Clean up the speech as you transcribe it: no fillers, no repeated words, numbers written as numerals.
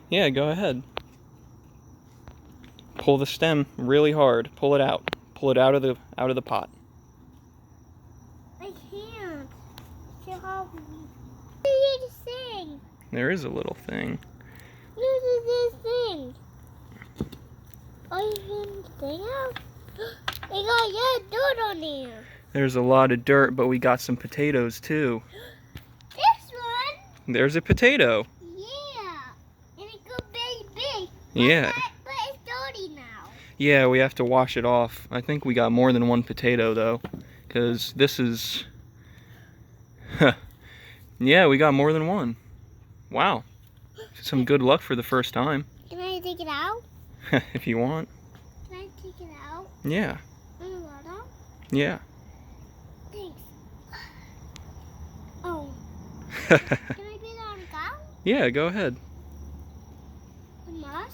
Yeah, go ahead. Pull the stem really hard. Pull it out. Pull it out of the pot. I can't. She'll help me. What is this thing? There is a little thing. What is this thing? Oh, you can thing out? They got yellow dirt on there. There's a lot of dirt, but we got some potatoes too. This one? There's a potato. Yeah. And it goes very big. Yeah. But it's dirty now. Yeah, we have to wash it off. I think we got more than one potato though, because this is... Yeah, we got more than one. Wow. Some good luck for the first time. Can I take it out? If you want. Can I take it out? Yeah. In the water? Yeah. Thanks. Oh. Can I put it on the ground? Yeah, go ahead. The moss?